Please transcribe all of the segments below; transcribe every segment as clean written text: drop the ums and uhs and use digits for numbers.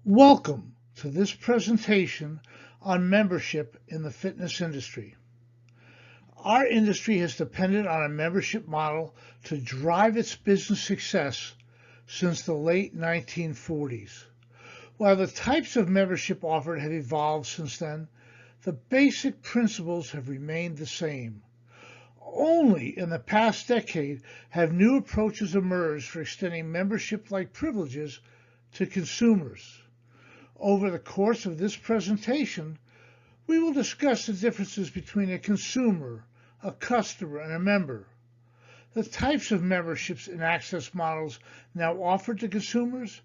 Welcome to this presentation on membership in the fitness industry. Our industry has depended on a membership model to drive its business success since the late 1940s. While the types of membership offered have evolved since then, the basic principles have remained the same. Only in the past decade have new approaches emerged for extending membership-like privileges to consumers. Over the course of this presentation, we will discuss the differences between a consumer, a customer, and a member, the types of memberships and access models now offered to consumers,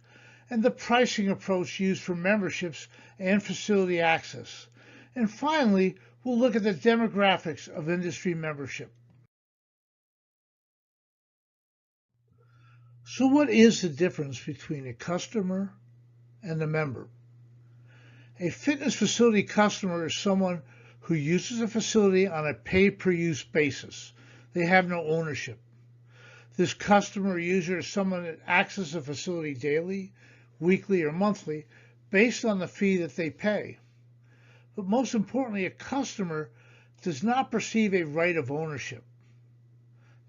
and the pricing approach used for memberships and facility access. And finally, we'll look at the demographics of industry membership. So what is the difference between a customer and a member? A fitness facility customer is someone who uses a facility on a pay-per-use basis. They have no ownership. This customer user is someone that accesses a facility daily, weekly, or monthly based on the fee that they pay. But most importantly, a customer does not perceive a right of ownership.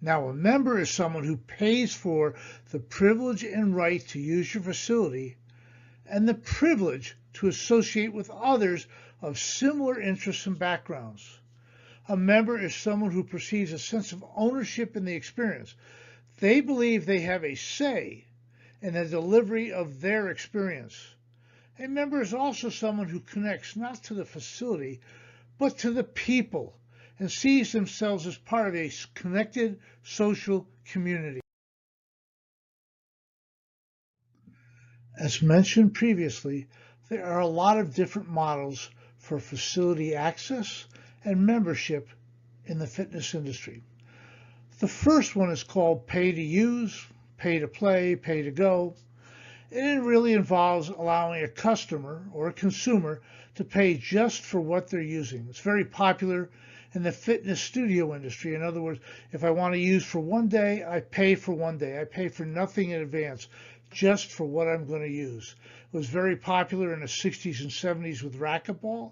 Now, a member is someone who pays for the privilege and right to use your facility and the privilege to associate with others of similar interests and backgrounds. A member is someone who perceives a sense of ownership in the experience. They believe they have a say in the delivery of their experience. A member is also someone who connects not to the facility, but to the people and sees themselves as part of a connected social community. As mentioned previously, there are a lot of different models for facility access and membership in the fitness industry. The first one is called pay to use, pay to play, pay to go. And it really involves allowing a customer or a consumer to pay just for what they're using. It's very popular in the fitness studio industry. In other words, if I want to use for one day, I pay for one day. I pay for nothing in advance, just for what I'm going to use. It was very popular in the 60s and 70s with racquetball,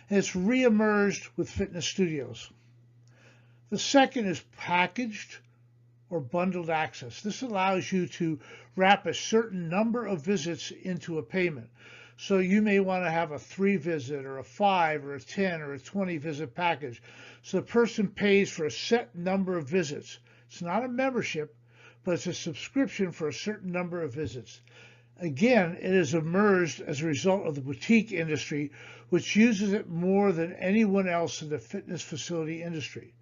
and it's reemerged with fitness studios. The second is packaged or bundled access. This allows you to wrap a certain number of visits into a payment. So you may want to have a 3 visit or a 5 or a 10 or a 20 visit package. So the person pays for a set number of visits. It's not a membership, but it's a subscription for a certain number of visits. Again, it has emerged as a result of the boutique industry, which uses it more than anyone else in the fitness facility industry.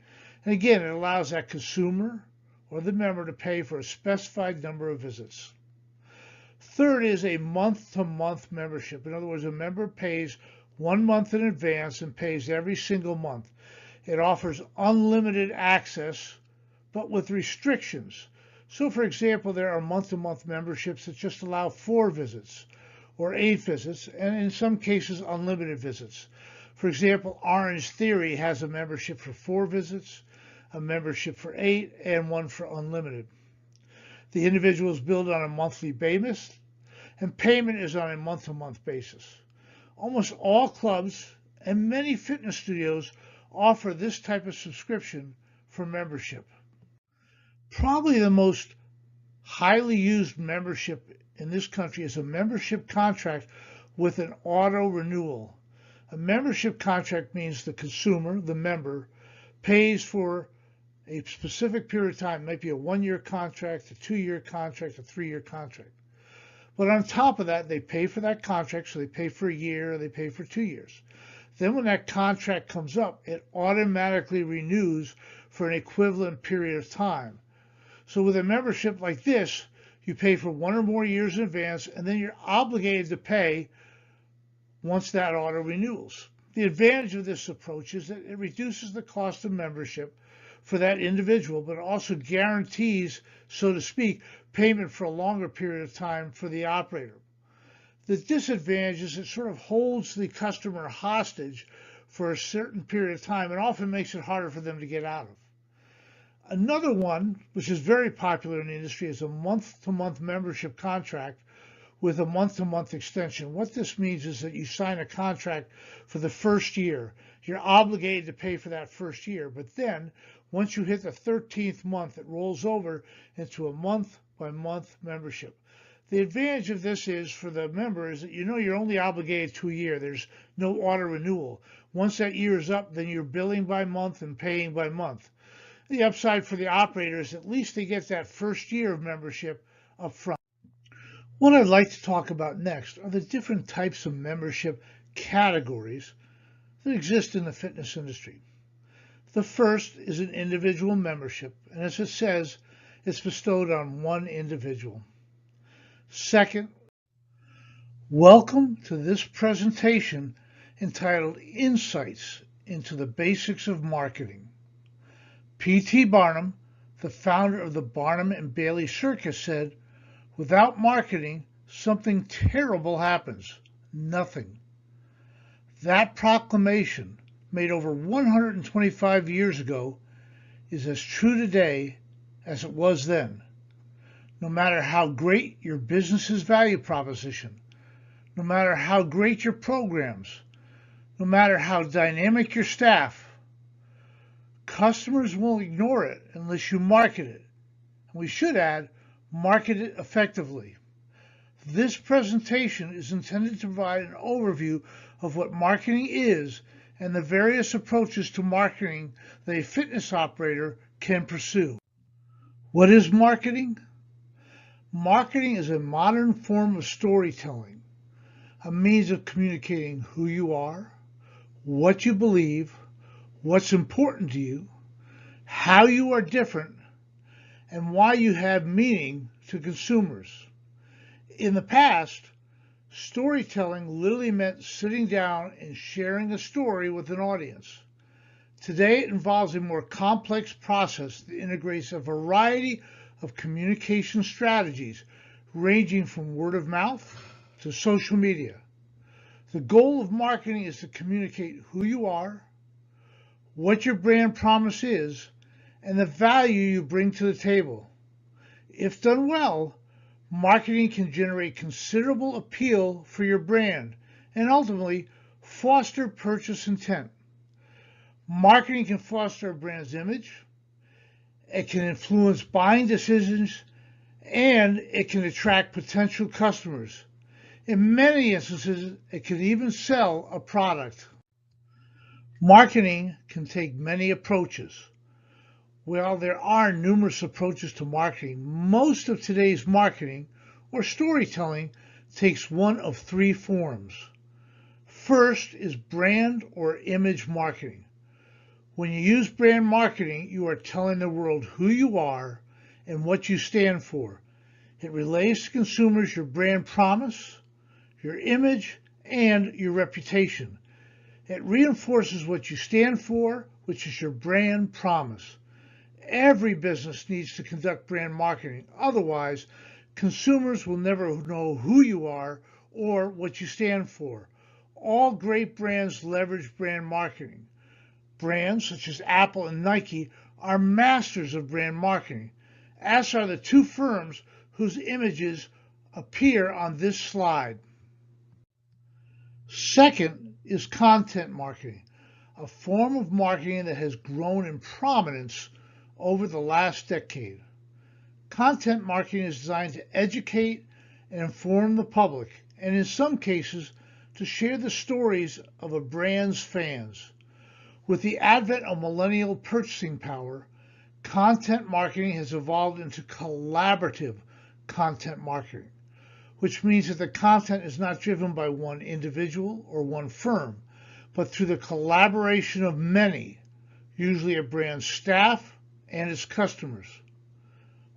And again, it allows that consumer or the member to pay for a specified number of visits. Third is a month-to-month membership. In other words, a member pays 1 month in advance and pays every single month. It offers unlimited access, but with restrictions. So, for example, there are month-to-month memberships that just allow 4 visits or 8 visits, and in some cases, unlimited visits. For example, Orange Theory has a membership for 4 visits, a membership for 8, and one for unlimited. The individual is billed on a monthly basis, and payment is on a month-to-month basis. Almost all clubs and many fitness studios offer this type of subscription for membership. Probably the most highly used membership in this country is a membership contract with an auto renewal. A membership contract means the consumer, the member, pays for a specific period of time. It might be a 1-year contract, a 2-year contract, a 3-year contract. But on top of that, they pay for that contract, so they pay for a year, or they pay for 2 years. Then when that contract comes up, it automatically renews for an equivalent period of time. So with a membership like this, you pay for 1 or more years in advance, and then you're obligated to pay once that auto renews. The advantage of this approach is that it reduces the cost of membership for that individual, but also guarantees, so to speak, payment for a longer period of time for the operator. The disadvantage is it sort of holds the customer hostage for a certain period of time and often makes it harder for them to get out of. Another one, which is very popular in the industry, is a month-to-month membership contract with a month-to-month extension. What this means is that you sign a contract for the first year. You're obligated to pay for that first year, but then once you hit the 13th month, it rolls over into a month-by-month membership. The advantage of this is for the member is that you know you're only obligated to a year. There's no auto renewal. Once that year is up, then you're billing by month and paying by month. The upside for the operator is at least they get that first year of membership up front. What I'd like to talk about next are the different types of membership categories that exist in the fitness industry. The first is an individual membership, and as it says, it's bestowed on one individual. Second, welcome to this presentation entitled Insights into the Basics of Marketing. P.T. Barnum, the founder of the Barnum and Bailey Circus, said, "Without marketing, something terrible happens. Nothing." That proclamation, made over 125 years ago, is as true today as it was then. No matter how great your business's value proposition, no matter how great your programs, no matter how dynamic your staff, customers will ignore it unless you market it. And we should add, market it effectively. This presentation is intended to provide an overview of what marketing is and the various approaches to marketing that a fitness operator can pursue. What is marketing? Marketing is a modern form of storytelling, a means of communicating who you are, what you believe, what's important to you, how you are different, and why you have meaning to consumers. In the past, storytelling literally meant sitting down and sharing a story with an audience. Today, it involves a more complex process that integrates a variety of communication strategies, ranging from word of mouth to social media. The goal of marketing is to communicate who you are, what your brand promise is, and the value you bring to the table. If done well, marketing can generate considerable appeal for your brand and ultimately foster purchase intent. Marketing can foster a brand's image, it can influence buying decisions, and it can attract potential customers. In many instances, it can even sell a product. Marketing can take many approaches. While there are numerous approaches to marketing, most of today's marketing or storytelling takes one of three forms. First is brand or image marketing. When you use brand marketing, you are telling the world who you are and what you stand for. It relays to consumers your brand promise, your image, and your reputation. It reinforces what you stand for, which is your brand promise. Every business needs to conduct brand marketing. Otherwise, consumers will never know who you are or what you stand for. All great brands leverage brand marketing. Brands such as Apple and Nike are masters of brand marketing, as are the two firms whose images appear on this slide. Second is content marketing, a form of marketing that has grown in prominence over the last decade. Content marketing is designed to educate and inform the public, and in some cases, to share the stories of a brand's fans. With the advent of millennial purchasing power, content marketing has evolved into collaborative content marketing, which means that the content is not driven by one individual or one firm, but through the collaboration of many, usually a brand's staff and its customers.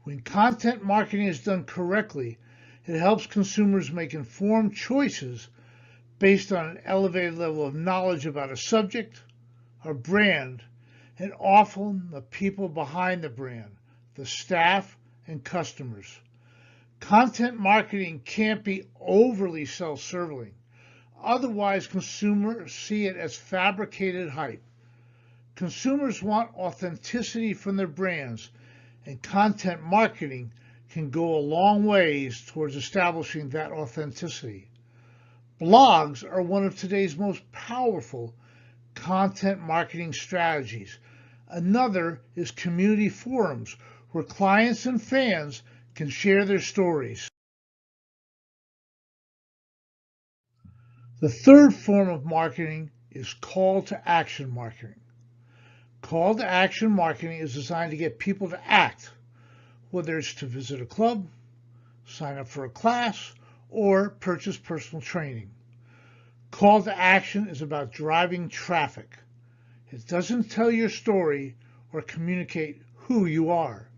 When content marketing is done correctly, it helps consumers make informed choices based on an elevated level of knowledge about a subject, a brand, and often the people behind the brand, the staff and customers. Content marketing can't be overly self-serving. Otherwise, consumers see it as fabricated hype. Consumers want authenticity from their brands, and content marketing can go a long ways towards establishing that authenticity. Blogs are one of today's most powerful content marketing strategies. Another is community forums where clients and fans can share their stories. The third form of marketing is call to action marketing. Call to action marketing is designed to get people to act, whether it's to visit a club, sign up for a class, or purchase personal training. Call to action is about driving traffic. It doesn't tell your story or communicate who you are.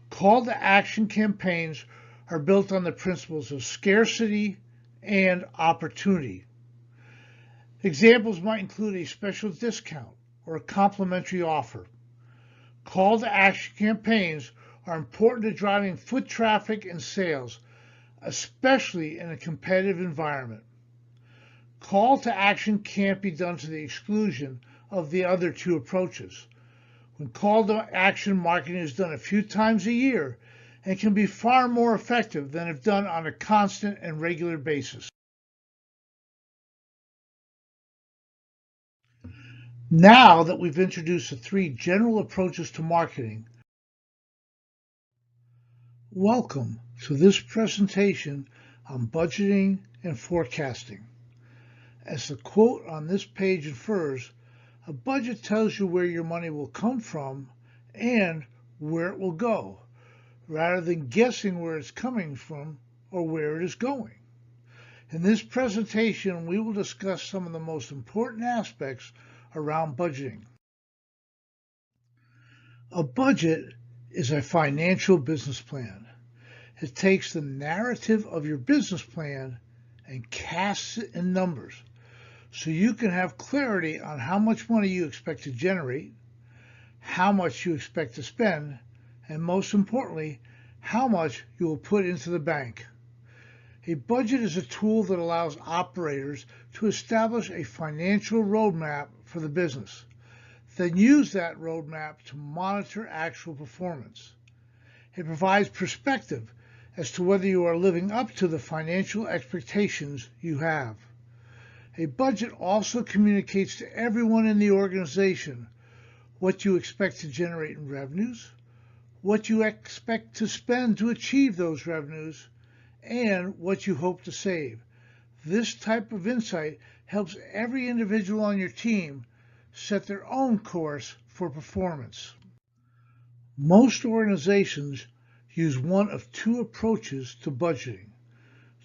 Call to action campaigns are built on the principles of scarcity and opportunity. Examples might include a special discount or a complimentary offer. Call to action campaigns are important to driving foot traffic and sales, especially in a competitive environment. Call to action can't be done to the exclusion of the other two approaches. When call to action marketing is done a few times a year, and can be far more effective than if done on a constant and regular basis. Now that we've introduced the three general approaches to marketing, welcome to this presentation on budgeting and forecasting. As the quote on this page infers, a budget tells you where your money will come from and where it will go, rather than guessing where it's coming from or where it is going. In this presentation, we will discuss some of the most important aspects around budgeting. A budget is a financial business plan. It takes the narrative of your business plan and casts it in numbers, so you can have clarity on how much money you expect to generate, how much you expect to spend, and most importantly, how much you will put into the bank. A budget is a tool that allows operators to establish a financial roadmap for the business, then use that roadmap to monitor actual performance. It provides perspective as to whether you are living up to the financial expectations you have. A budget also communicates to everyone in the organization what you expect to generate in revenues, what you expect to spend to achieve those revenues, and what you hope to save. This type of insight helps every individual on your team set their own course for performance. Most organizations use one of two approaches to budgeting: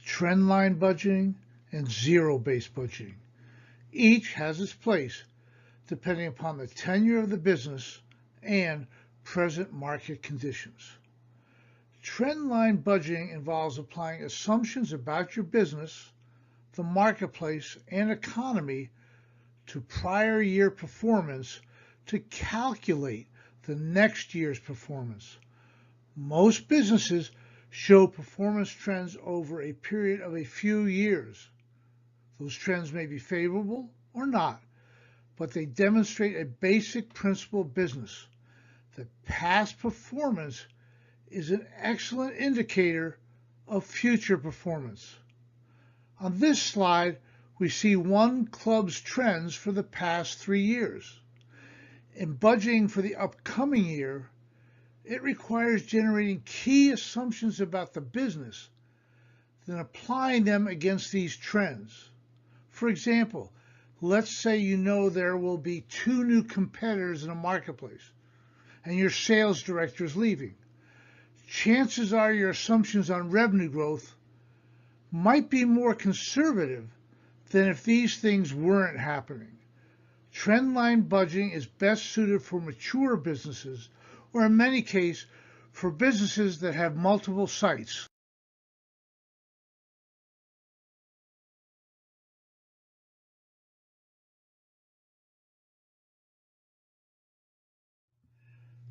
trendline budgeting and zero-based budgeting. Each has its place, depending upon the tenure of the business and present market conditions. Trendline budgeting involves applying assumptions about your business, the marketplace, and economy to prior year performance to calculate the next year's performance. Most businesses show performance trends over a period of a few years. Those trends may be favorable or not, but they demonstrate a basic principle of business, that past performance is an excellent indicator of future performance. On this slide, we see one club's trends for the past 3 years. In budgeting for the upcoming year, it requires generating key assumptions about the business, then applying them against these trends. For example, let's say you know there will be 2 new competitors in a marketplace, and your sales director is leaving. Chances are your assumptions on revenue growth might be more conservative than if these things weren't happening. Trendline budgeting is best suited for mature businesses, or in many cases, for businesses that have multiple sites.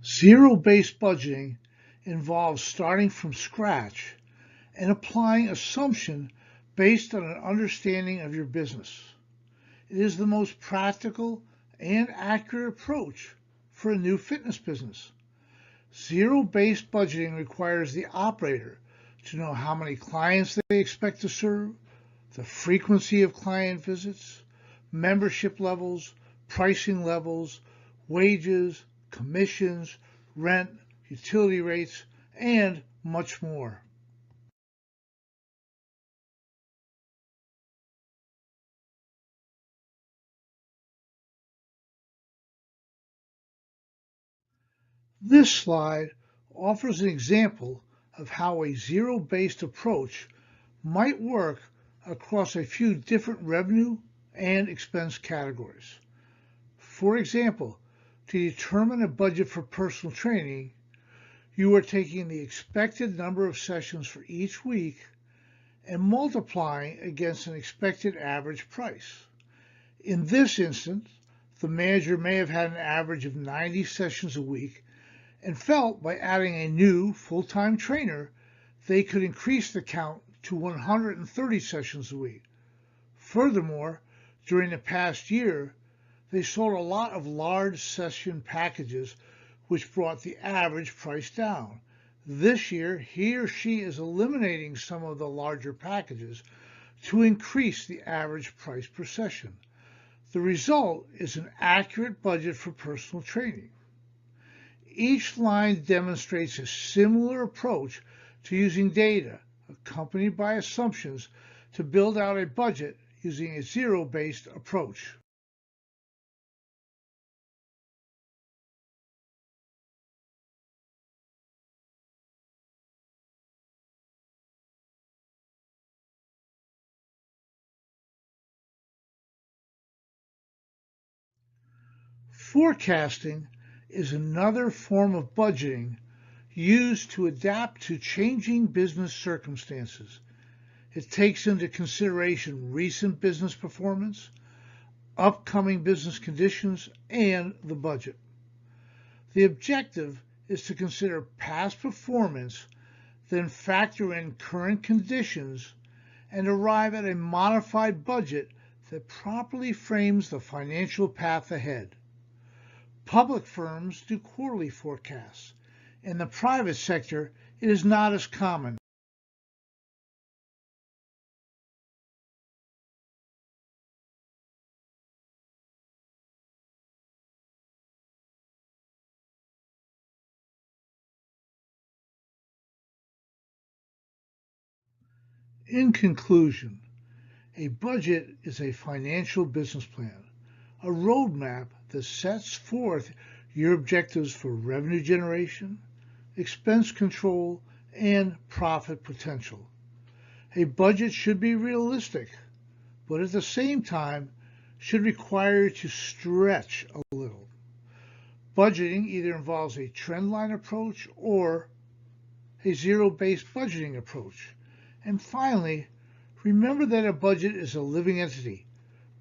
Zero-based budgeting involves starting from scratch and applying assumption based on an understanding of your business. It is the most practical and accurate approach for a new fitness business. Zero-based budgeting requires the operator to know how many clients they expect to serve, the frequency of client visits, membership levels, pricing levels, wages, commissions, rent, utility rates, and much more. This slide offers an example of how a zero-based approach might work across a few different revenue and expense categories. For example, to determine a budget for personal training, you are taking the expected number of sessions for each week and multiplying against an expected average price. In this instance, the manager may have had an average of 90 sessions a week and felt by adding a new full-time trainer, they could increase the count to 130 sessions a week. Furthermore, during the past year, they sold a lot of large session packages, which brought the average price down. This year, he or she is eliminating some of the larger packages to increase the average price per session. The result is an accurate budget for personal training. Each line demonstrates a similar approach to using data, accompanied by assumptions, to build out a budget using a zero-based approach. Forecasting is another form of budgeting used to adapt to changing business circumstances. It takes into consideration recent business performance, upcoming business conditions, and the budget. The objective is to consider past performance, then factor in current conditions, and arrive at a modified budget that properly frames the financial path ahead. Public firms do quarterly forecasts. In the private sector, it is not as common. In conclusion, a budget is a financial business plan, a roadmap that sets forth your objectives for revenue generation, expense control, and profit potential. A budget should be realistic, but at the same time should require you to stretch a little. Budgeting either involves a trendline approach or a zero-based budgeting approach. And finally, remember that a budget is a living entity.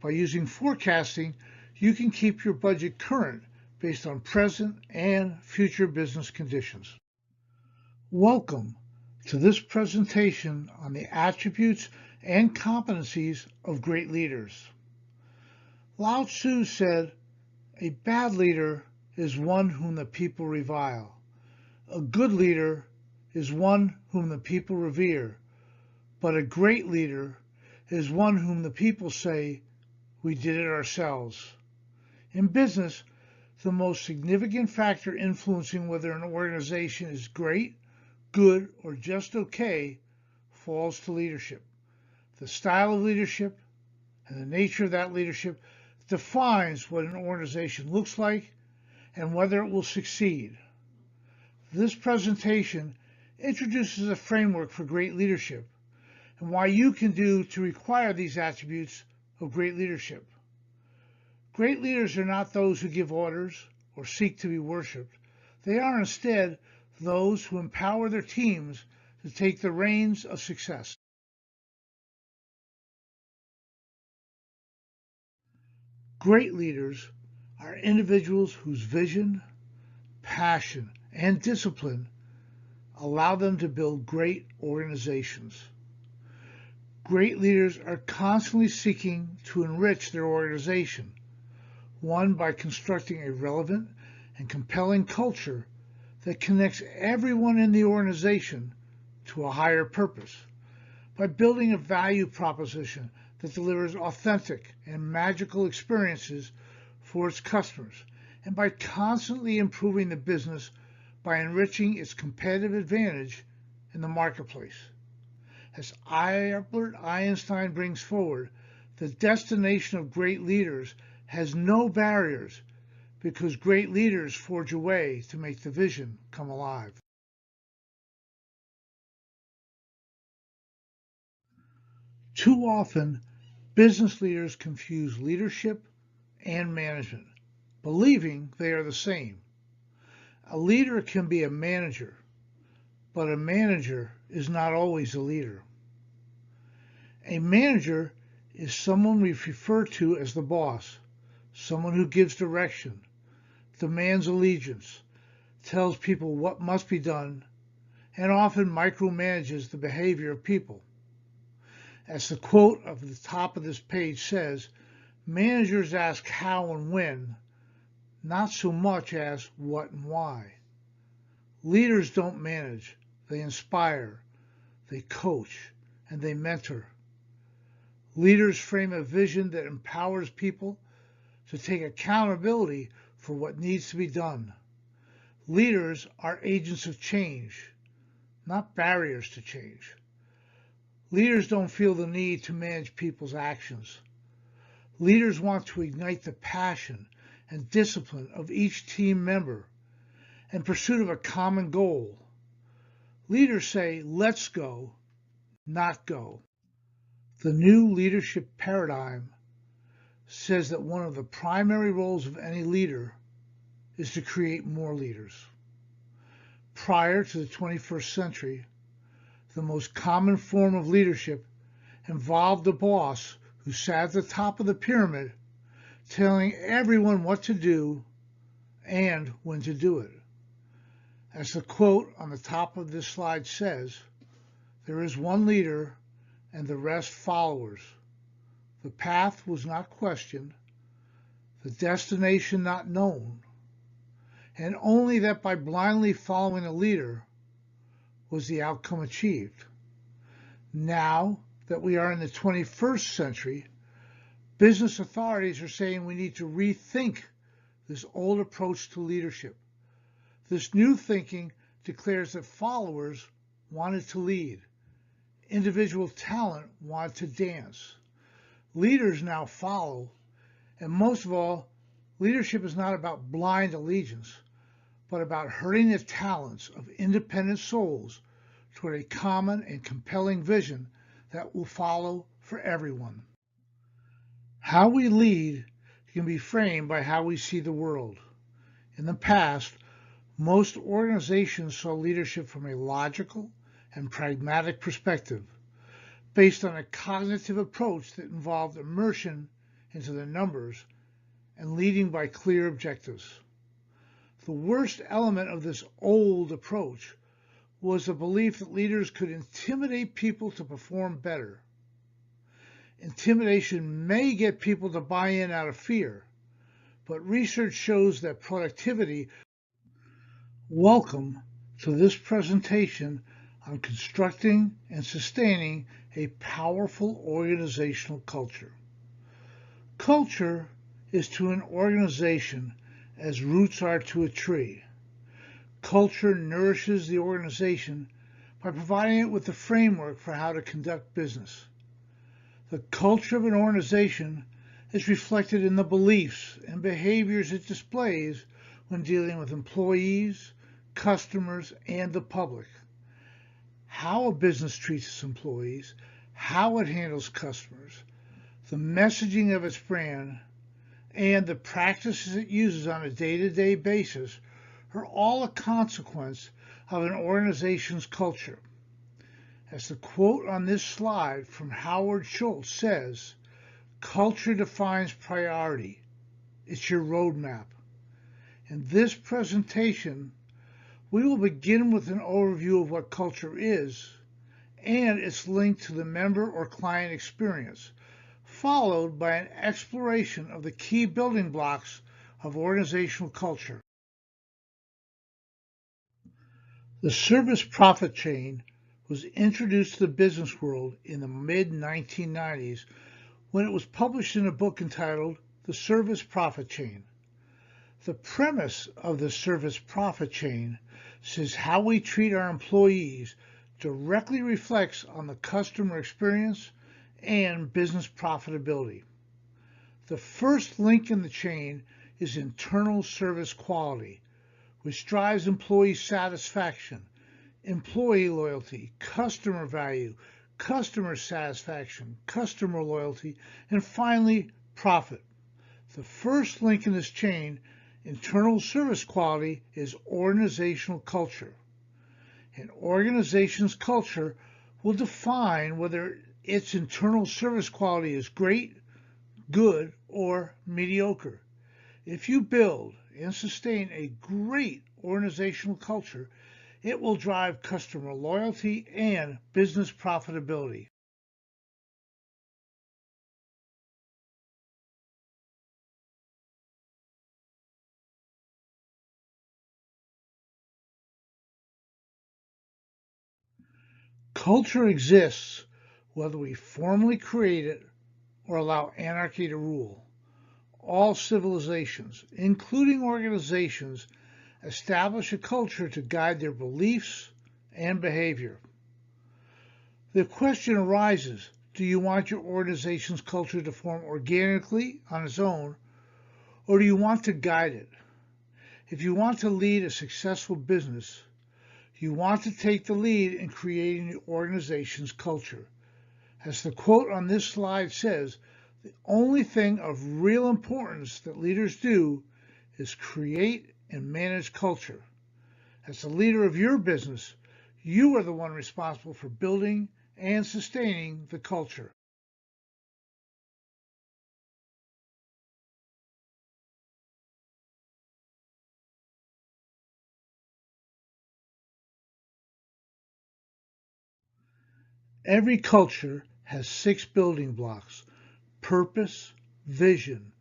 By using forecasting, you can keep your budget current based on present and future business conditions. Welcome to this presentation on the attributes and competencies of great leaders. Lao Tzu said, "A bad leader is one whom the people revile. A good leader is one whom the people revere. But a great leader is one whom the people say, 'We did it ourselves.'" In business, the most significant factor influencing whether an organization is great, good, or just okay falls to leadership. The style of leadership and the nature of that leadership defines what an organization looks like and whether it will succeed. This presentation introduces a framework for great leadership and why you can do to require these attributes of great leadership. Great leaders are not those who give orders or seek to be worshipped. They are instead those who empower their teams to take the reins of success. Great leaders are individuals whose vision, passion, and discipline allow them to build great organizations. Great leaders are constantly seeking to enrich their organization, one by constructing a relevant and compelling culture that connects everyone in the organization to a higher purpose, by building a value proposition that delivers authentic and magical experiences for its customers, and by constantly improving the business by enriching its competitive advantage in the marketplace. As Albert Einstein brings forward, the destination of great leaders has no barriers because great leaders forge a way to make the vision come alive. Too often, business leaders confuse leadership and management, believing they are the same. A leader can be a manager, but a manager is not always a leader. A manager is someone we refer to as the boss, someone who gives direction, demands allegiance, tells people what must be done, and often micromanages the behavior of people. As the quote at the top of this page says, managers ask how and when, not so much as what and why. Leaders don't manage, they inspire, they coach, and they mentor. Leaders frame a vision that empowers people to take accountability for what needs to be done. Leaders are agents of change, not barriers to change. Leaders don't feel the need to manage people's actions. Leaders want to ignite the passion and discipline of each team member in pursuit of a common goal. Leaders say, let's go, not go. The new leadership paradigm says that one of the primary roles of any leader is to create more leaders. Prior to the 21st century, the most common form of leadership involved a boss who sat at the top of the pyramid telling everyone what to do and when to do it. As the quote on the top of this slide says, there is one leader and the rest followers. The path was not questioned, the destination not known, and only that by blindly following a leader was the outcome achieved. Now that we are in the 21st century, business authorities are saying we need to rethink this old approach to leadership. This new thinking declares that followers wanted to lead, individual talent wanted to dance. Leaders now follow, and most of all, leadership is not about blind allegiance, but about herding the talents of independent souls toward a common and compelling vision that will follow for everyone. How we lead can be framed by how we see the world. In the past, most organizations saw leadership from a logical and pragmatic perspective, based on a cognitive approach that involved immersion into the numbers and leading by clear objectives. The worst element of this old approach was the belief that leaders could intimidate people to perform better. Intimidation may get people to buy in out of fear, but research shows that productivity. Welcome to this presentation on constructing and sustaining a powerful organizational culture. Culture is to an organization as roots are to a tree. Culture nourishes the organization by providing it with the framework for how to conduct business. The culture of an organization is reflected in the beliefs and behaviors it displays when dealing with employees, customers, and the public. How a business treats its employees, how it handles customers, the messaging of its brand, and the practices it uses on a day-to-day basis are all a consequence of an organization's culture. As the quote on this slide from Howard Schultz says, culture defines priority. It's your roadmap. In this presentation, we will begin with an overview of what culture is and its link to the member or client experience, followed by an exploration of the key building blocks of organizational culture. The service profit chain was introduced to the business world in the mid-1990s when it was published in a book entitled The Service Profit Chain. The premise of the service profit chain says how we treat our employees directly reflects on the customer experience and business profitability. The first link in the chain is internal service quality, which drives employee satisfaction, employee loyalty, customer value, customer satisfaction, customer loyalty, and finally, profit. The first link in this chain, internal service quality, is organizational culture. An organization's culture will define whether its internal service quality is great, good, or mediocre. If you build and sustain a great organizational culture, it will drive customer loyalty and business profitability. Culture exists whether we formally create it or allow anarchy to rule. All civilizations, including organizations, establish a culture to guide their beliefs and behavior. The question arises, do you want your organization's culture to form organically on its own, or do you want to guide it? If you want to lead a successful business, you want to take the lead in creating the organization's culture. As the quote on this slide says, the only thing of real importance that leaders do is create and manage culture. As the leader of your business, you are the one responsible for building and sustaining the culture. Every culture has 6 building blocks: purpose, vision,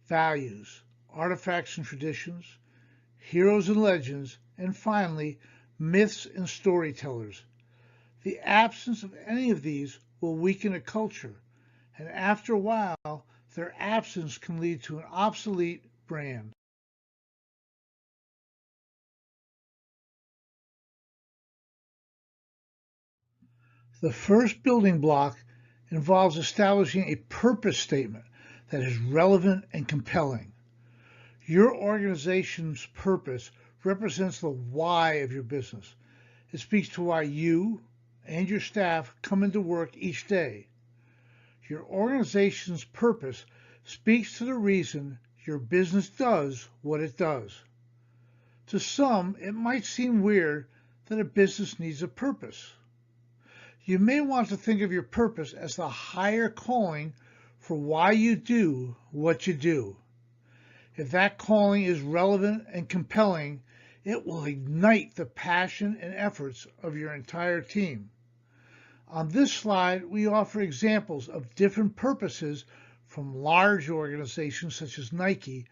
values, artifacts and traditions, heroes and legends, and finally, myths and storytellers. The absence of any of these will weaken a culture, and after a while, their absence can lead to an obsolete brand. The first building block involves establishing a purpose statement that is relevant and compelling. Your organization's purpose represents the why of your business. It speaks to why you and your staff come into work each day. Your organization's purpose speaks to the reason your business does what it does. To some, it might seem weird that a business needs a purpose. You may want to think of your purpose as the higher calling for why you do what you do. If that calling is relevant and compelling, it will ignite the passion and efforts of your entire team. On this slide, we offer examples of different purposes from large organizations such as Nike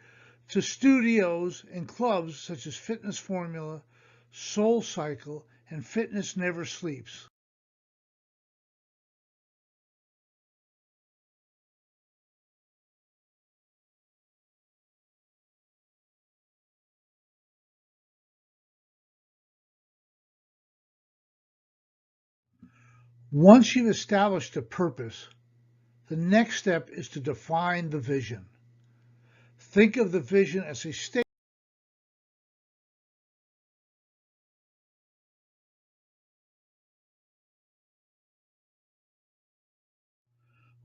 to studios and clubs such as Fitness Formula, Soul Cycle, and Fitness Never Sleeps. Once you've established a purpose, the next step is to define the vision. Think of the vision as a statement.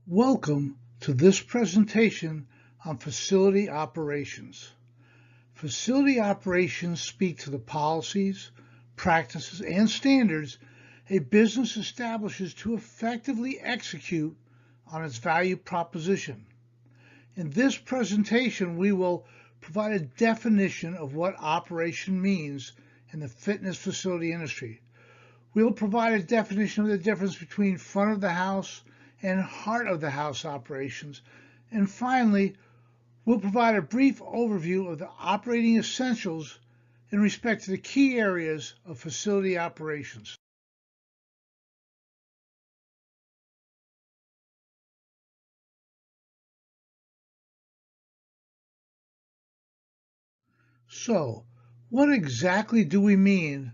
Welcome to this presentation on facility operations. Facility operations speak to the policies, practices, and standards a business establishes to effectively execute on its value proposition. In this presentation, we will provide a definition of what operation means in the fitness facility industry. We will provide a definition of the difference between front of the house and heart of the house operations. And finally, we'll provide a brief overview of the operating essentials in respect to the key areas of facility operations. So, what exactly do we mean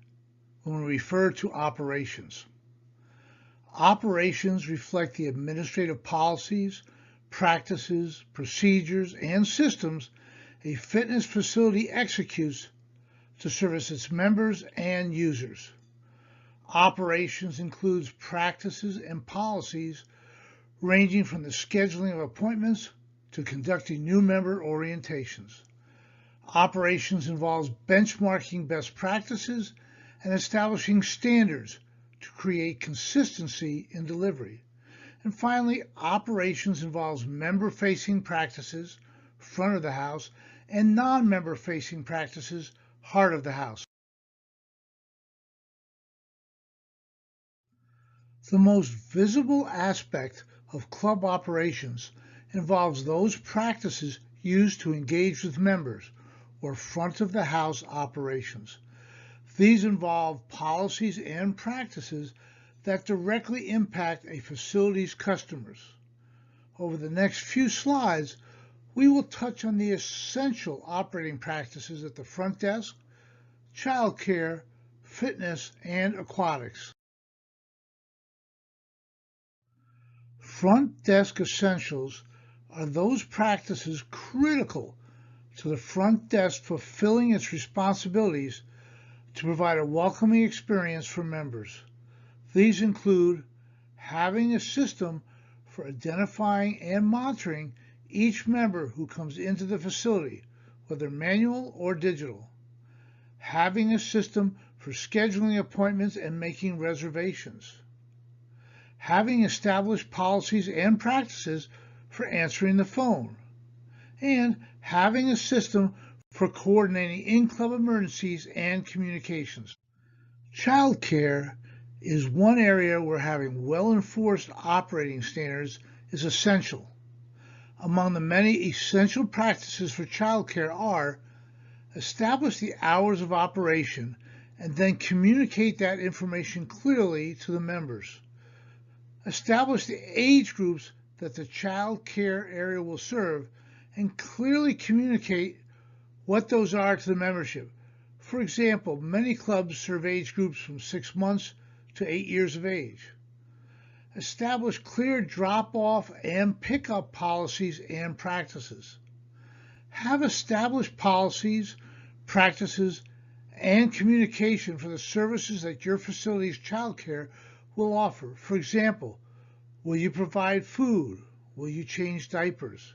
when we refer to operations? Operations reflect the administrative policies, practices, procedures, and systems a fitness facility executes to service its members and users. Operations includes practices and policies ranging from the scheduling of appointments to conducting new member orientations. Operations involves benchmarking best practices and establishing standards to create consistency in delivery. And finally, operations involves member-facing practices, front of the house, and non-member-facing practices, heart of the house. The most visible aspect of club operations involves those practices used to engage with members, or front of the house operations. These involve policies and practices that directly impact a facility's customers. Over the next few slides, we will touch on the essential operating practices at the front desk, child care, fitness, and aquatics. Front desk essentials are those practices critical to the front desk fulfilling its responsibilities to provide a welcoming experience for members. These include having a system for identifying and monitoring each member who comes into the facility, whether manual or digital, having a system for scheduling appointments and making reservations, having established policies and practices for answering the phone, and having a system for coordinating in-club emergencies and communications. Child care is one area where having well-enforced operating standards is essential. Among the many essential practices for child care are establish the hours of operation and then communicate that information clearly to the members. Establish the age groups that the child care area will serve and clearly communicate what those are to the membership. For example, many clubs serve age groups from 6 months to 8 years of age. Establish clear drop-off and pick-up policies and practices. Have established policies, practices, and communication for the services that your facility's child care will offer. For example, will you provide food? Will you change diapers?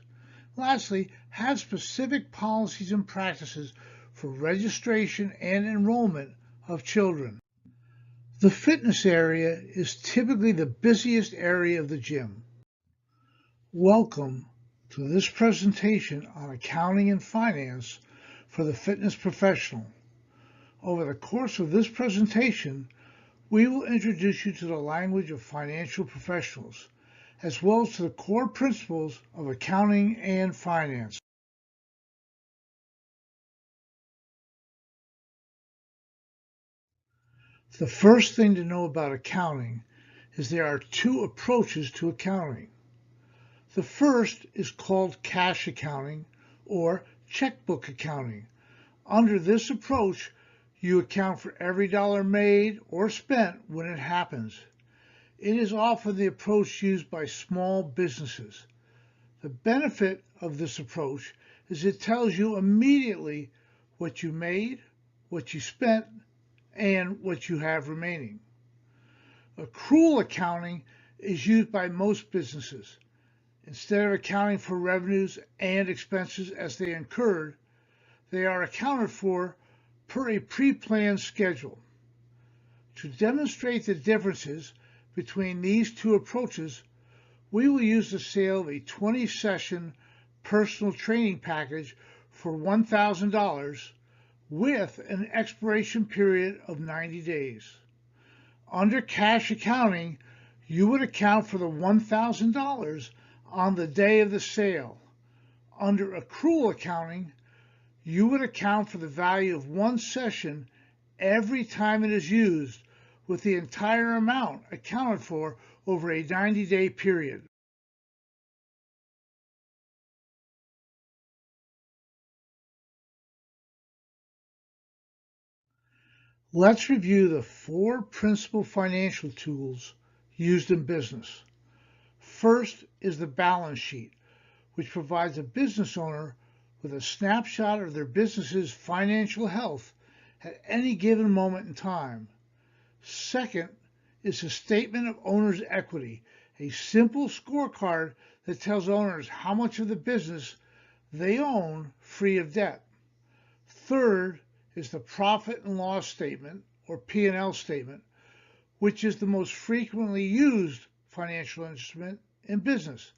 Lastly, have specific policies and practices for registration and enrollment of children. The fitness area is typically the busiest area of the gym. Welcome to this presentation on accounting and finance for the fitness professional. Over the course of this presentation, we will introduce you to the language of financial professionals, as well as to the core principles of accounting and finance. The first thing to know about accounting is there are two approaches to accounting. The first is called cash accounting or checkbook accounting. Under this approach, you account for every dollar made or spent when it happens. It is often the approach used by small businesses. The benefit of this approach is it tells you immediately what you made, what you spent, and what you have remaining. Accrual accounting is used by most businesses. Instead of accounting for revenues and expenses as they incurred, they are accounted for per a pre-planned schedule. To demonstrate the differences between these two approaches, we will use the sale of a 20-session personal training package for $1,000 with an expiration period of 90 days. Under cash accounting, you would account for the $1,000 on the day of the sale. Under accrual accounting, You would account for the value of one session every time it is used, with the entire amount accounted for over a 90-day period. Let's review the 4 principal financial tools used in business. First is the balance sheet, which provides a business owner with a snapshot of their business's financial health at any given moment in time. Second is the statement of owner's equity, a simple scorecard that tells owners how much of the business they own free of debt. Third is the profit and loss statement, or P&L statement, which is the most frequently used financial instrument in business,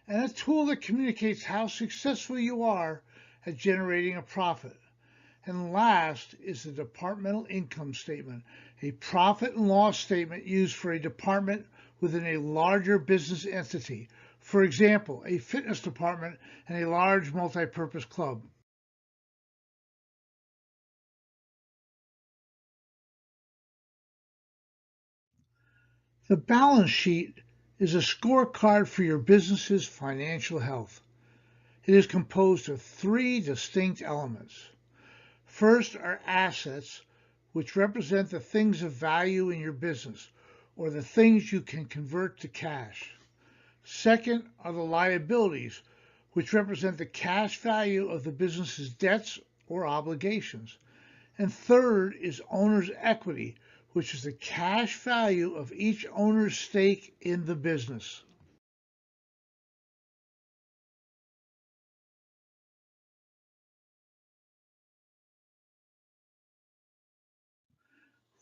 and a tool that communicates how successful you are at generating a profit. And last is the departmental income statement, a profit and loss statement used for a department within a larger business entity. For example, a fitness department and a large multi-purpose club. The balance sheet is a scorecard for your business's financial health. It is composed of 3 distinct elements. First are assets, which represent the things of value in your business, or the things you can convert to cash. Second are the liabilities, which represent the cash value of the business's debts or obligations. And third is owner's equity, which is the cash value of each owner's stake in the business.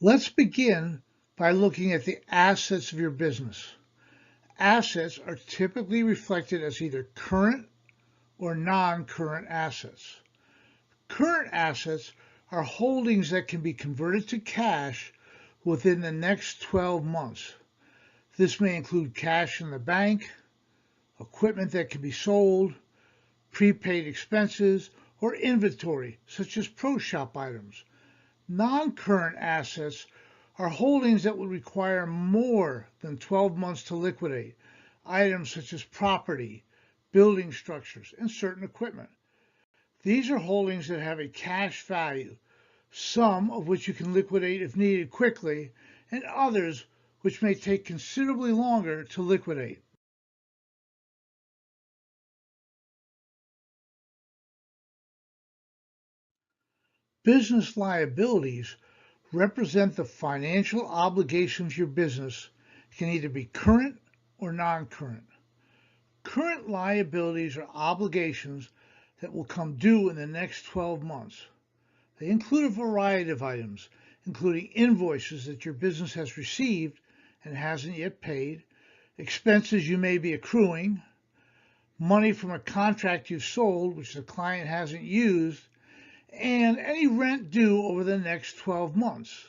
Let's begin by looking at the assets of your business. Assets are typically reflected as either current or non-current assets. Current assets are holdings that can be converted to cash within the next 12 months. This may include cash in the bank, equipment that can be sold, prepaid expenses, or inventory, such as pro shop items. Non-current assets are holdings that would require more than 12 months to liquidate, items such as property, building structures, and certain equipment. These are holdings that have a cash value, some of which you can liquidate if needed quickly, and others which may take considerably longer to liquidate. Business liabilities represent the financial obligations of your business. It can either be current or non-current. Current liabilities are obligations that will come due in the next 12 months. They include a variety of items, including invoices that your business has received and hasn't yet paid, expenses you may be accruing, money from a contract you've sold which the client hasn't used, and any rent due over the next 12 months.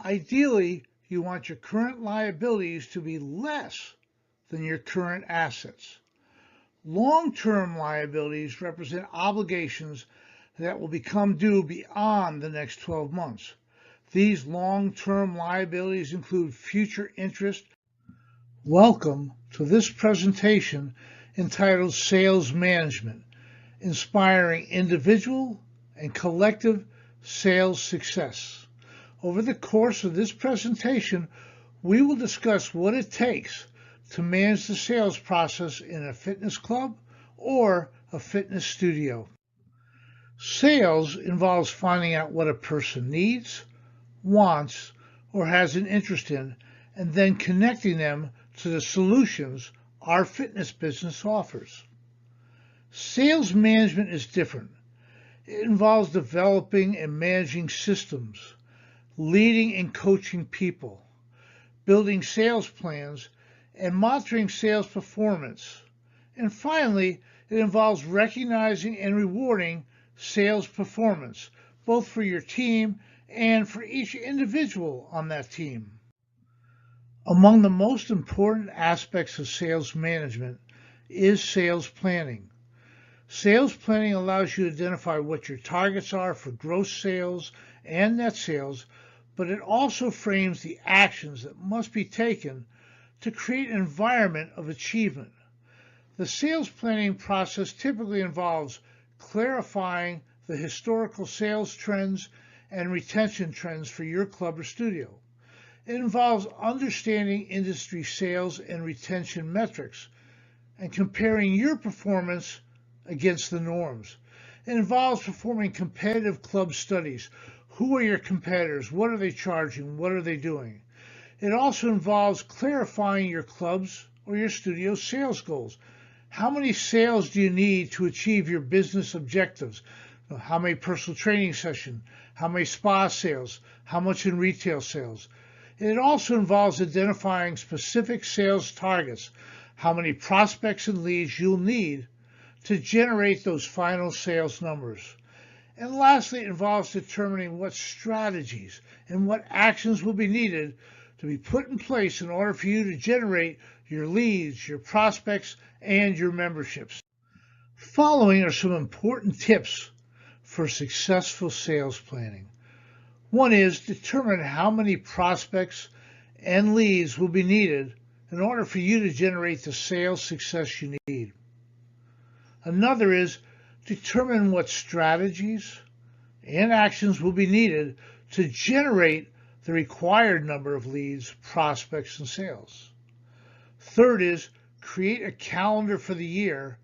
Ideally, you want your current liabilities to be less than your current assets. Long-term liabilities represent obligations that will become due beyond the next 12 months. These long-term liabilities include future interest. Welcome to this presentation entitled Sales Management, Inspiring Individual and Collective Sales Success. Over the course of this presentation, we will discuss what it takes to manage the sales process in a fitness club or a fitness studio. Sales involves finding out what a person needs, wants, or has an interest in, and then connecting them to the solutions our fitness business offers. Sales management is different. It involves developing and managing systems, leading and coaching people, building sales plans, and monitoring sales performance. And finally, it involves recognizing and rewarding sales performance, both for your team and for each individual on that team. Among the most important aspects of sales management is sales planning. Sales planning allows you to identify what your targets are for gross sales and net sales, but it also frames the actions that must be taken to create an environment of achievement. The sales planning process typically involves clarifying the historical sales trends and retention trends for your club or studio. It involves understanding industry sales and retention metrics and comparing your performance against the norms. It involves performing competitive club studies. Who are your competitors? What are they charging? What are they doing? It also involves clarifying your club's or your studio's sales goals. How many sales do you need to achieve your business objectives? How many personal training sessions? How many spa sales? How much in retail sales? It also involves identifying specific sales targets, how many prospects and leads you'll need to generate those final sales numbers. And lastly, it involves determining what strategies and what actions will be needed to be put in place in order for you to generate your leads, your prospects, and your memberships. Following are some important tips for successful sales planning. One is determine how many prospects and leads will be needed in order for you to generate the sales success you need. Another is determine what strategies and actions will be needed to generate the required number of leads, prospects, and sales. Third is create a calendar for the year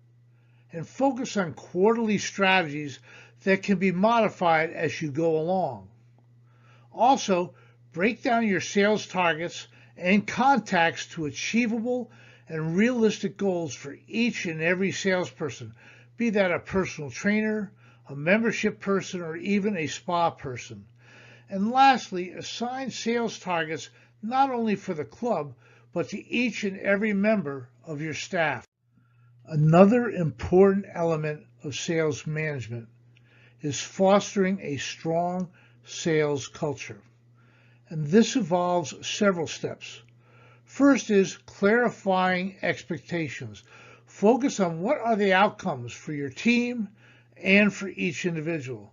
and focus on quarterly strategies that can be modified as you go along. Also, break down your sales targets and contacts to achievable and realistic goals for each and every salesperson, be that a personal trainer, a membership person, or even a spa person. And lastly, assign sales targets not only for the club, but to each and every member of your staff. Another important element of sales management is fostering a strong sales culture. And this involves several steps. First is clarifying expectations. Focus on what are the outcomes for your team and for each individual.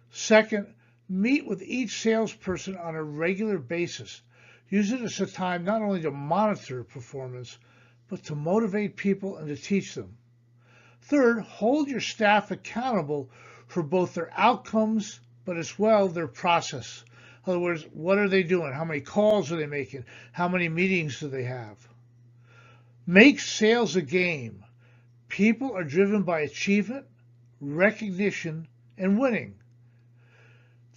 Second, meet with each salesperson on a regular basis. Use it as a time not only to monitor performance, but to motivate people and to teach them. Third, hold your staff accountable for both their outcomes, but as well their process. In other words, what are they doing? How many calls are they making? How many meetings do they have? Make sales a game. People are driven by achievement, recognition, and winning.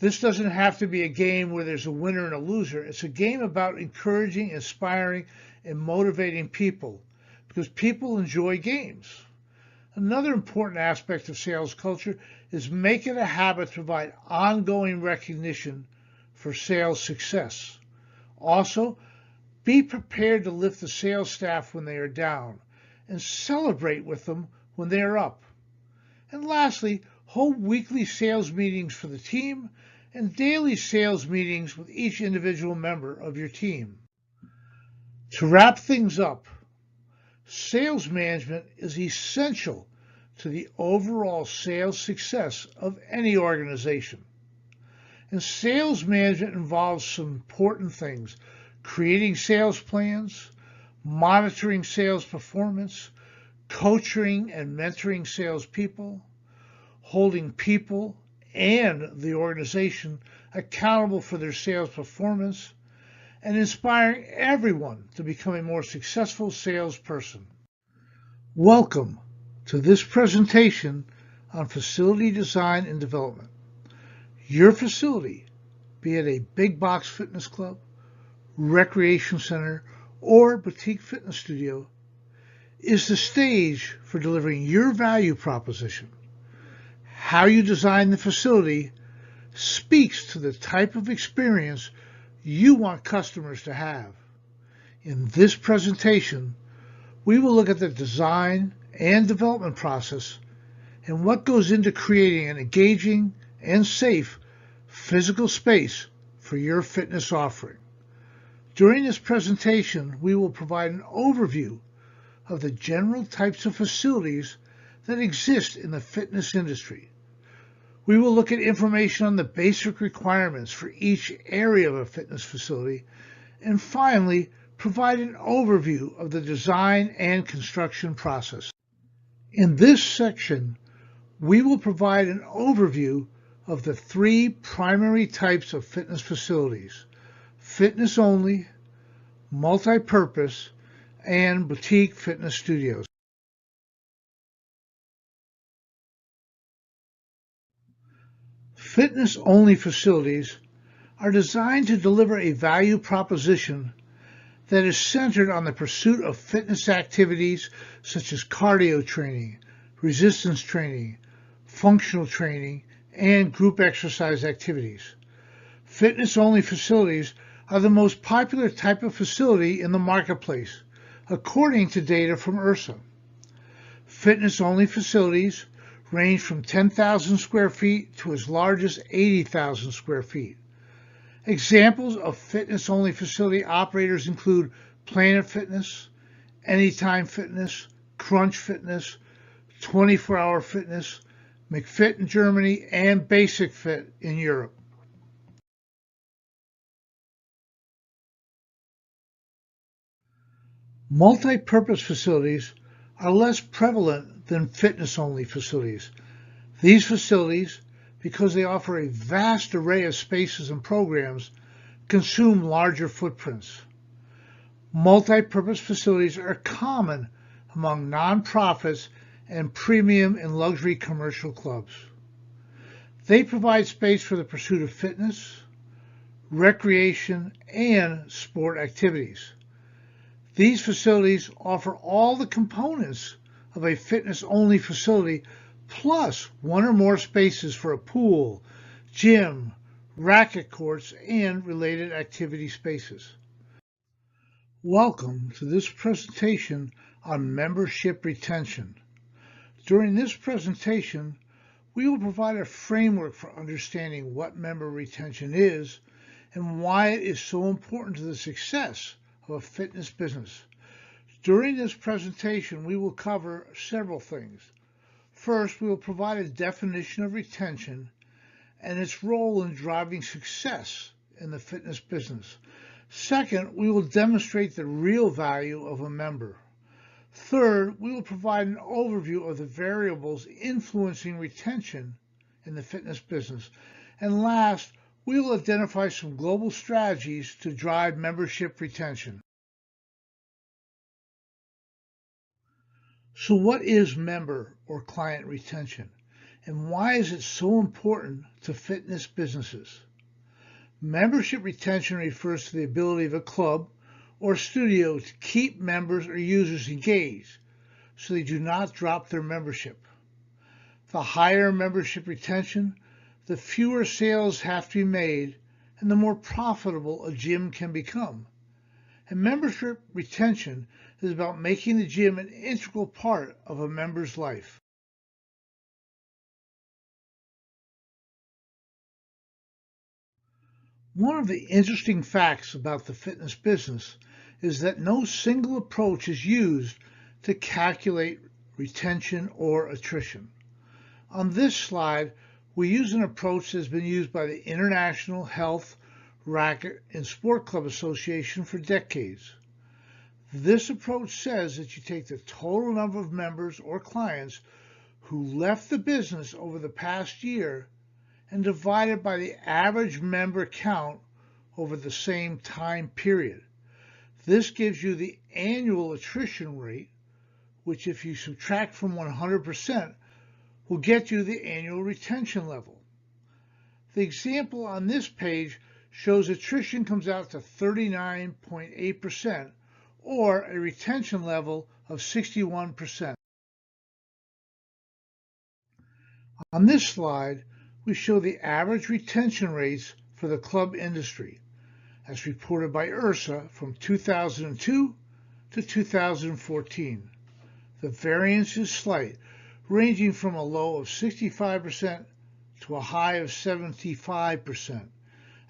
This doesn't have to be a game where there's a winner and a loser. It's a game about encouraging, inspiring, and motivating people because people enjoy games. Another important aspect of sales culture is make it a habit to provide ongoing recognition for sales success. Also, be prepared to lift the sales staff when they are down and celebrate with them when they are up. And lastly, hold weekly sales meetings for the team and daily sales meetings with each individual member of your team. To wrap things up, sales management is essential to the overall sales success of any organization. And sales management involves some important things: creating sales plans, monitoring sales performance, coaching and mentoring salespeople, holding people and the organization accountable for their sales performance, and inspiring everyone to become a more successful salesperson. Welcome to this presentation on facility design and development. Your facility, be it a big box fitness club, recreation center, or boutique fitness studio, is the stage for delivering your value proposition. How you design the facility speaks to the type of experience you want customers to have. In this presentation, we will look at the design and development process and what goes into creating an engaging and safe physical space for your fitness offering. During this presentation, we will provide an overview of the general types of facilities that exist in the fitness industry. We will look at information on the basic requirements for each area of a fitness facility, and finally, provide an overview of the design and construction process. In this section, we will provide an overview of the three primary types of fitness facilities: fitness only, multi-purpose, and boutique fitness studios. Fitness-only facilities are designed to deliver a value proposition that is centered on the pursuit of fitness activities such as cardio training, resistance training, functional training, and group exercise activities. Fitness-only facilities are the most popular type of facility in the marketplace, according to data from ISSA. Fitness-only facilities range from 10,000 square feet to as large as 80,000 square feet. Examples of fitness-only facility operators include Planet Fitness, Anytime Fitness, Crunch Fitness, 24-Hour Fitness, McFit in Germany, and Basic Fit in Europe. Multi-purpose facilities are less prevalent than fitness-only facilities. These facilities, because they offer a vast array of spaces and programs, consume larger footprints. Multi-purpose facilities are common among nonprofits and premium and luxury commercial clubs. They provide space for the pursuit of fitness, recreation, and sport activities. These facilities offer all the components of a fitness-only facility, plus one or more spaces for a pool, gym, racket courts, and related activity spaces. Welcome to this presentation on membership retention. During this presentation, we will provide a framework for understanding what member retention is and why it is so important to the success of a fitness business. During this presentation, we will cover several things. First, we will provide a definition of retention and its role in driving success in the fitness business. Second, we will demonstrate the real value of a member. Third, we will provide an overview of the variables influencing retention in the fitness business. And last, we will identify some global strategies to drive membership retention. So what is member or client retention, and why is it so important to fitness businesses? Membership retention refers to the ability of a club or studio to keep members or users engaged so they do not drop their membership. The higher membership retention, the fewer sales have to be made and the more profitable a gym can become. And membership retention is about making the gym an integral part of a member's life. One of the interesting facts about the fitness business is that no single approach is used to calculate retention or attrition. On this slide, we use an approach that has been used by the International Health, Racket, and Sport Club Association for decades. This approach says that you take the total number of members or clients who left the business over the past year and divide it by the average member count over the same time period. This gives you the annual attrition rate, which if you subtract from 100%, will get you the annual retention level. The example on this page shows attrition comes out to 39.8%, or a retention level of 61%. On this slide, we show the average retention rates for the club industry, as reported by ISSA from 2002 to 2014. The variance is slight, ranging from a low of 65% to a high of 75%.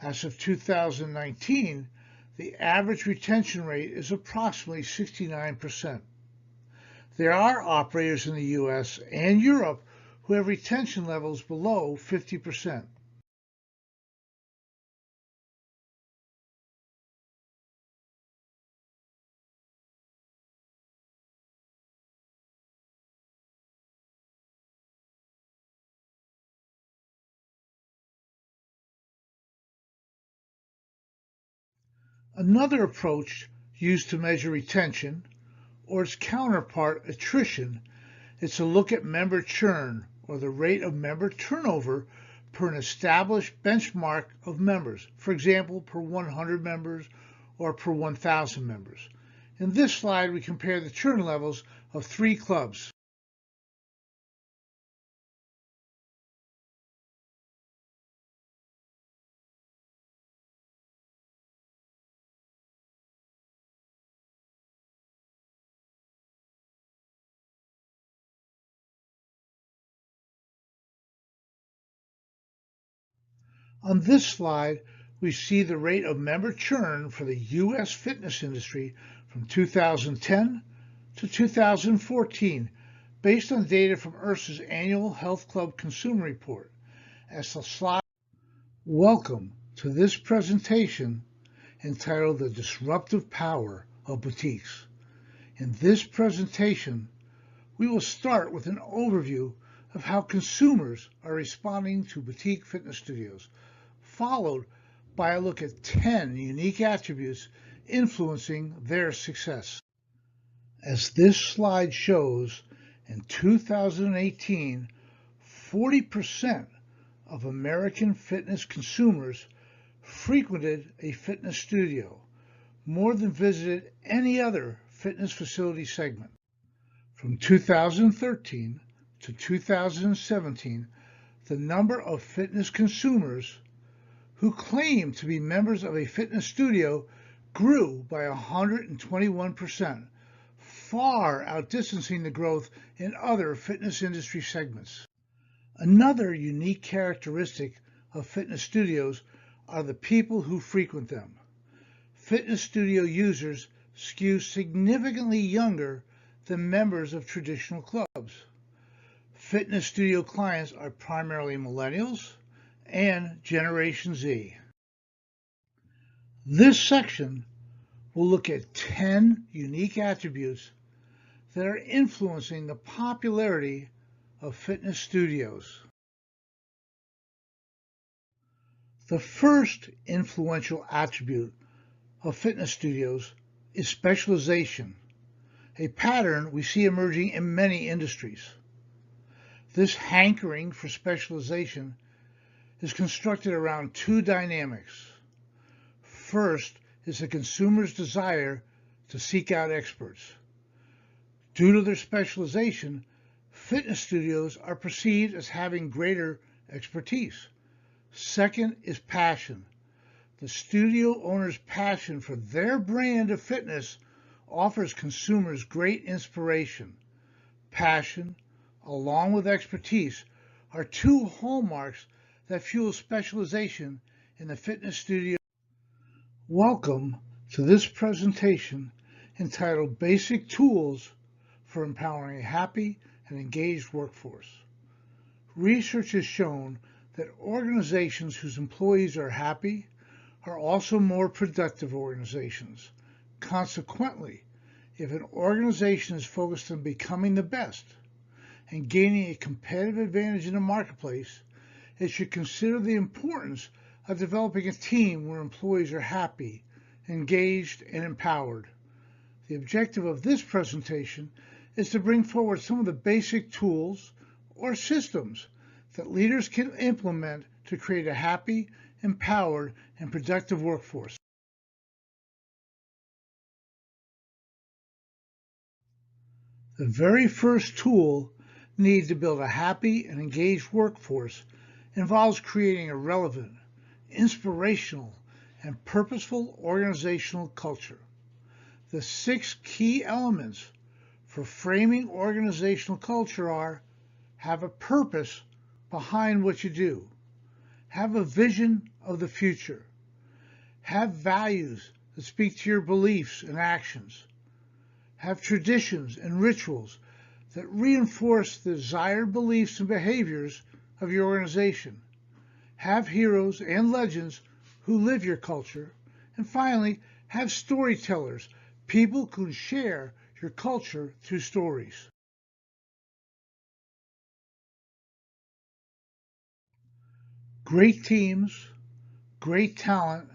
As of 2019, the average retention rate is approximately 69%. There are operators in the US and Europe who have retention levels below 50%. Another approach used to measure retention, or its counterpart, attrition, is to look at member churn, or the rate of member turnover per an established benchmark of members, for example, per 100 members or per 1,000 members. In this slide, we compare the churn levels of 3 clubs. On this slide, we see the rate of member churn for the U.S. fitness industry from 2010 to 2014, based on data from ISSA's annual Health Club Consumer Report. As the slide, welcome to this presentation entitled The Disruptive Power of Boutiques. In this presentation, we will start with an overview of how consumers are responding to boutique fitness studios, followed by a look at 10 unique attributes influencing their success. As this slide shows, in 2018, 40% of American fitness consumers frequented a fitness studio, more than visited any other fitness facility segment. From 2013 to 2017, the number of fitness consumers who claimed to be members of a fitness studio grew by 121%, far outdistancing the growth in other fitness industry segments. Another unique characteristic of fitness studios are the people who frequent them. Fitness studio users skew significantly younger than members of traditional clubs. Fitness studio clients are primarily millennials and Generation Z. This section will look at 10 unique attributes that are influencing the popularity of fitness studios. The first influential attribute of fitness studios is specialization, a pattern we see emerging in many industries. This hankering for specialization is constructed around 2 dynamics. First is the consumer's desire to seek out experts. Due to their specialization, fitness studios are perceived as having greater expertise. Second is passion. The studio owner's passion for their brand of fitness offers consumers great inspiration. Passion, along with expertise, are 2 hallmarks that fuel specialization in the fitness studio. Welcome to this presentation entitled Basic Tools for Empowering a Happy and Engaged Workforce. Research has shown that organizations whose employees are happy are also more productive organizations. Consequently, if an organization is focused on becoming the best and gaining a competitive advantage in the marketplace, it should consider the importance of developing a team where employees are happy, engaged, and empowered. The objective of this presentation is to bring forward some of the basic tools or systems that leaders can implement to create a happy, empowered, and productive workforce. The very first tool needed to build a happy and engaged workforce involves creating a relevant, inspirational, and purposeful organizational culture. The 6 key elements for framing organizational culture are: have a purpose behind what you do, have a vision of the future, have values that speak to your beliefs and actions, have traditions and rituals that reinforce the desired beliefs and behaviors of your organization. Have heroes and legends who live your culture. And finally, have storytellers, people who can share your culture through stories. Great teams, great talent,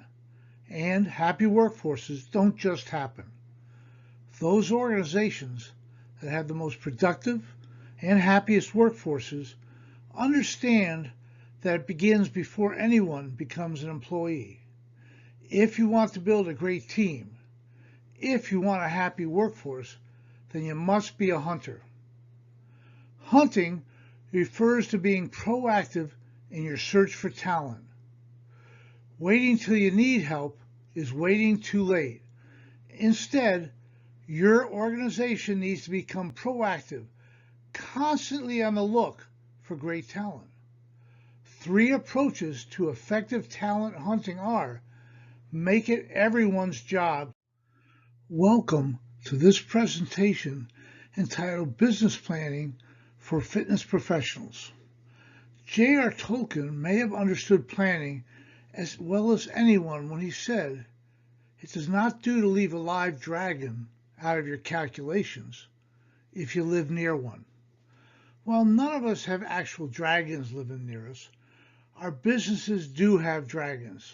and happy workforces don't just happen. Those organizations that have the most productive and happiest workforces understand that it begins before anyone becomes an employee. If you want to build a great team, if you want a happy workforce, then you must be a hunter. Hunting refers to being proactive in your search for talent. Waiting till you need help is waiting too late. Instead, your organization needs to become proactive, constantly on the look for great talent. 3 approaches to effective talent hunting are: make it everyone's job. Welcome to this presentation entitled Business Planning for Fitness Professionals. J.R. Tolkien may have understood planning as well as anyone when he said, "It does not do to leave a live dragon out of your calculations if you live near one." While none of us have actual dragons living near us, our businesses do have dragons.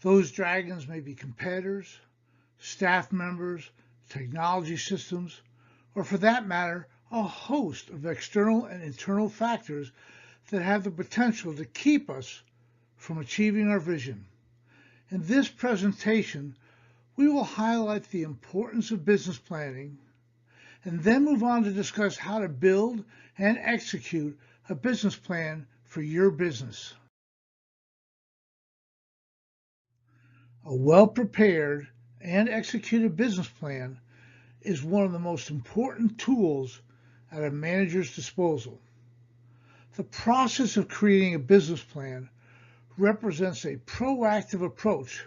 Those dragons may be competitors, staff members, technology systems, or for that matter, a host of external and internal factors that have the potential to keep us from achieving our vision. In this presentation, we will highlight the importance of business planning and then move on to discuss how to build and execute a business plan for your business. A well-prepared and executed business plan is one of the most important tools at a manager's disposal. The process of creating a business plan represents a proactive approach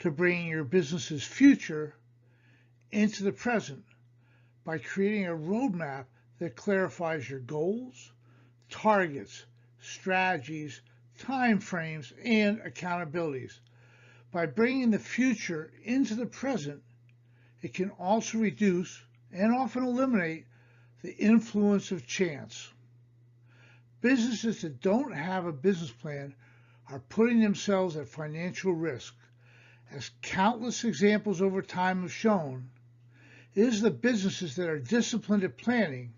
to bringing your business's future into the present by creating a roadmap that clarifies your goals, targets, strategies, timeframes, and accountabilities. By bringing the future into the present, it can also reduce and often eliminate the influence of chance. Businesses that don't have a business plan are putting themselves at financial risk. As countless examples over time have shown, it is the businesses that are disciplined at planning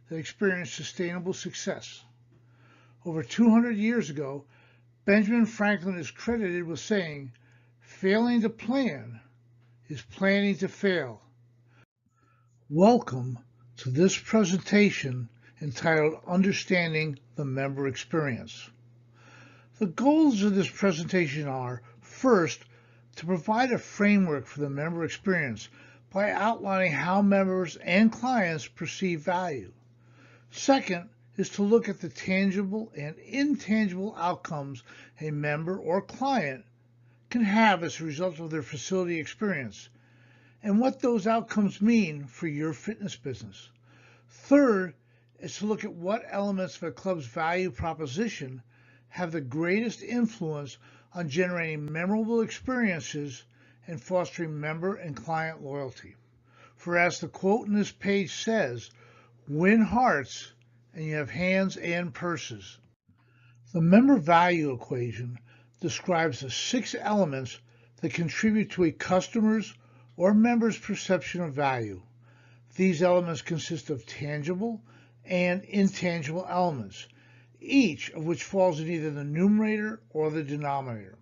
that experience sustainable success. Over 200 years ago, Benjamin Franklin is credited with saying, "Failing to plan is planning to fail." Welcome to this presentation entitled Understanding the Member Experience. The goals of this presentation are, first, to provide a framework for the member experience by outlining how members and clients perceive value. Second is to look at the tangible and intangible outcomes a member or client can have as a result of their facility experience and what those outcomes mean for your fitness business. Third is to look at what elements of a club's value proposition have the greatest influence on generating memorable experiences and fostering member and client loyalty. For as the quote in this page says, "Win hearts and you have hands and purses." The member value equation describes the 6 elements that contribute to a customer's or member's perception of value. These elements consist of tangible and intangible elements, each of which falls in either the numerator or the denominator.